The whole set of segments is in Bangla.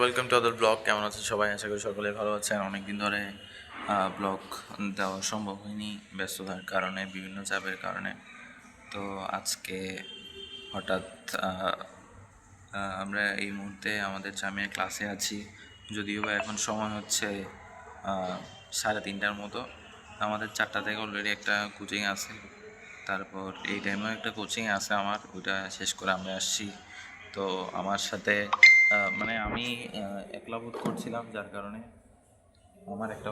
Welcome to other blog. কেমন আছেন সবাই? আশা করি সকলে ভালো আছেন। অনেকদিন ধরে ব্লগ দেওয়া সম্ভব হয়নি ব্যস্ততার কারণে, বিভিন্ন চাপের কারণে। তো আজকে হঠাৎ আমরা এই মুহূর্তে আমাদের জামিয়া ক্লাসে আছি, যদিও বা এখন সময় হচ্ছে 3:30টার মতো। আমাদের 4টা থেকে অলরেডি একটা কোচিং আছে, তারপর এই টাইমেও একটা কোচিং আছে আমার, ওইটা শেষ করে আমরা আসছি। তো আমার সাথে মানে আমি একলা বোধ করছিলাম, যার কারণে আমার একটা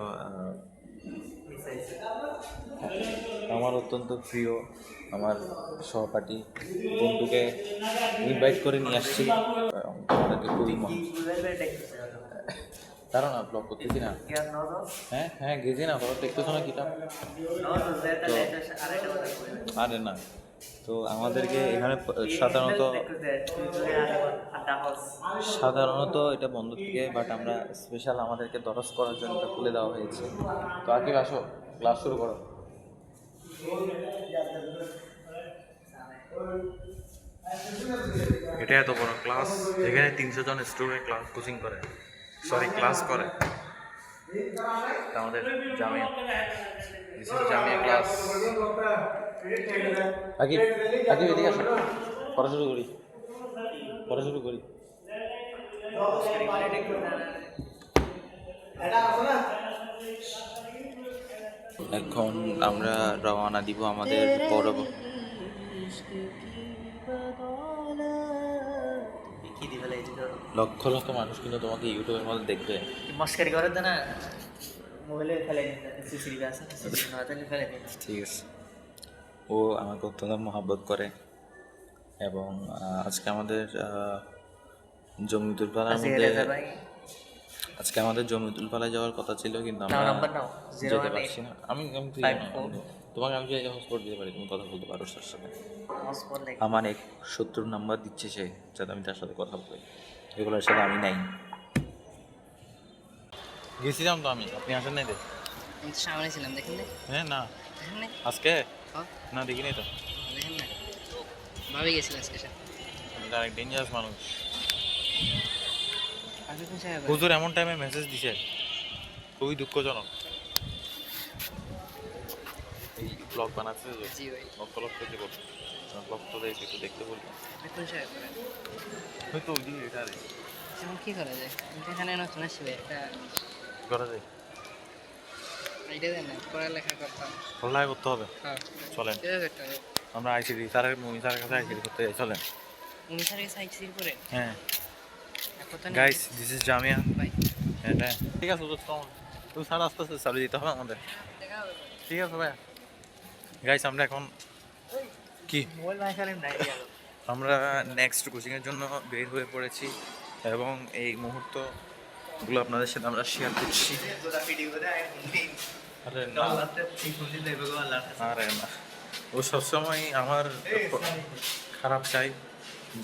আমার অত্যন্ত প্রিয় আমার সহপাঠী বন্ধুকে ইনভাইট করে নিয়ে আসছি। আমাদেরকে খুবই কারণ না ব্লগ করতেছি না। হ্যাঁ হ্যাঁ গেছি না, খবর দেখতেছো না কিতাব? আরে না, তো আমাদেরকে এখানে সাধারণত এটা বন্ধ থাকে, বাট আমরা স্পেশাল আমাদেরকে দরজ করার জন্য এটা খুলে দেওয়া হয়েছে। তো আকিব আসো, ক্লাস শুরু করো। এটা এত বড় ক্লাস, এখানে 300 জন স্টুডেন্ট ক্লাস করে। আমাদের জামিয়া জামিয়া ক্লাস। আকিব আকিব এদিকে আসো, পড়া শুরু করি। এখন আমরা রওনা দিব আমাদের লক্ষ লক্ষ মানুষ কিন্তু তোমাকে ইউটিউবের মধ্যে দেখবে। মস্কারি করে না, মোবাইলে ফেলে ঠিক আছে। ও আমাকে অত্যন্ত মহাব্বত করে, এবং আজকে আমাদের জমিতুল পালার মধ্যে জমিতুল যাওয়ার কথা ছিল, কিন্তু আমরা যেতে পারছি না। আমি তোমাকে আমি হসপিটাল দিতে পারি, তুমি কথা বলতে পারো তার সাথে। আমার এক 70 নাম্বার দিচ্ছে সে, যাতে আমি তার সাথে কথা বলি। এগুলোর সাথে আমি নাই, গেছিলাম তো আমি। আপনি আসেন নাই? সামনে ছিলাম, দেখেন না? হ্যাঁ না, আজকে না দেখি নাই তো। দেখেন না, ভাবে গেছিল আজকে। অনেক ডেঞ্জারাস মানুষ। হুজুর এমন টাইমে মেসেজ দিছে, খুবই দুঃখজনক। এই ব্লগ বানাচ্ছে যে, লক্ষ লক্ষ যে ব্লগ তো একটু দেখতে বলবো। হয়তো ওই দিকে এটা যেমন কি করা যায়, এখানে নতুন আসবে একটা করা যায়, আইডিয়া দেন না, পড়ালেখা করতাম, পড়ালেখা করতে হবে। চলেন আমরা আইসিডি স্যারের মুমি স্যারের কাছে আইসিডি করতে যাই, চলেন। মুমি স্যারের কাছে আইসিডি করে? হ্যাঁ গাইস, দিস ইজ জামিয়া। হ্যাঁ ঠিক আছে, তুমি স্যার আস্তে আস্তে চালিয়ে দিতে হবে আমাদের। ঠিক আছে ভাইয়া। গাইস আমরা এখন কি আমরা নেক্সট কোচিংয়ের জন্য বের হয়ে পড়েছি, এবং এই মুহূর্তগুলো আপনাদের সাথে আমরা শেয়ার করছি। আরে না, ও সবসময় আমার খারাপ চাই,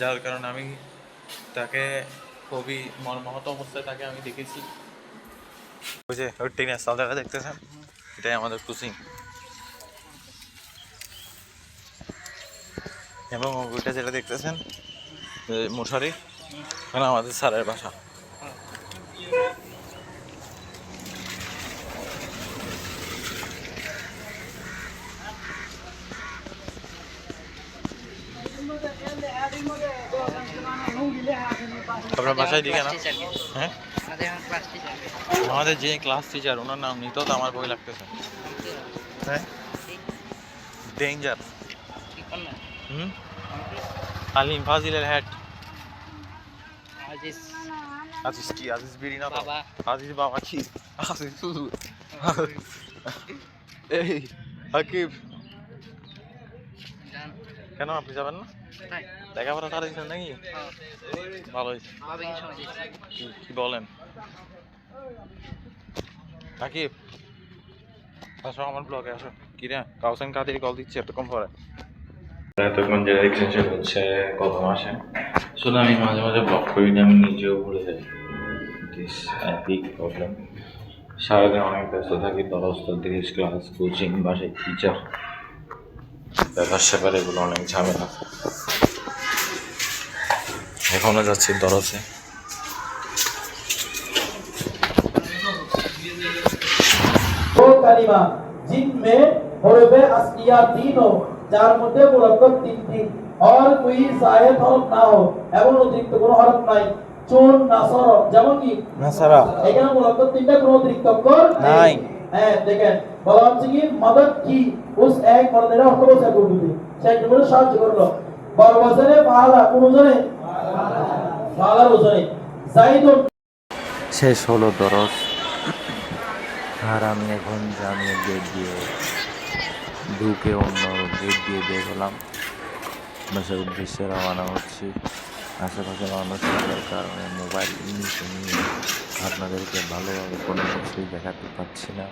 যার কারণে আমি তাকে খুবই মর্মাহত অবস্থায় তাকে আমি দেখেছি। ওই যে ওই টিনের সালটা দেখতেছেন, এটাই আমাদের কোচিং, এবং ওইটা যেটা দেখতেছেন মশারি, মানে আমাদের স্যারের বাসা। আপনার বাসায় দিকে না? হ্যাঁ আমাদের যে ক্লাস টিচার, ওনার নাম নিত তো আমার ভয় লাগতেছে। হ্যাঁ ডেঞ্জার। আলিম ফাজিলের হ্যাট। আজিজ কি? আজিজ বিড়ি না বাবা? আজিজ বাবা কি? আজিজ হুজুর। এই আকিব, কেন আপনি যাবেন না? লেখাপড়া ছাড়া দিচ্ছেন নাকি? ভালো হয়েছে। কি বলেন আকিব? আসো আমার ব্লগে আসো। কি রে কাউসান কাদের কল দিচ্ছে এতক্ষণ পরে? এতক্ষণ যে দেখছেন সেটা হচ্ছে গত মাসে। আসলে আমি মাঝে মাঝে ব্লগ করি না, আমি নিজেও ভুলে যাই। This big problem. সারাদিন অনেক ব্যস্ত থাকি, দরজ ক্লাস, কোচিং, বাসায় টিচার, ব্যাপার স্যাপার, এগুলো অনেক ঝামেলা। এখনো যাচ্ছি দরজে। दो कलिमा जिनमें हरफ असलिया तीन हो যার মধ্যে মুরাক্কাব তিনটি और कोई जायद हरफ না हो এবং অতিরিক্ত কোনো হরফ নাই চুন নাসর যেমন কি নাসারা এখানে মুরাক্কাব তিনটা কোনো অতিরিক্ত অক্ষর নাই। হ্যাঁ দেখেন বলা হচ্ছে কি মদদ কি উস এক মদদের অর্থ বোঝা করতে সেই জন্য সাহায্য করলো বড় ওজনে ফালা কোন ওজনে ফালার ওজনে জাইদুন শেষ হলো দরস। আর আমি এখন জামিয়া গেট দিয়ে ঢুকে অন্য গেট দিয়ে বের হলাম, বাসার উদ্দেশ্যে রওনা হচ্ছি। আশেপাশে মানুষ থাকার কারণে মোবাইল নিচে নিয়ে আপনাদেরকে ভালোভাবে কোনো কিছুই দেখাতে পারছি না।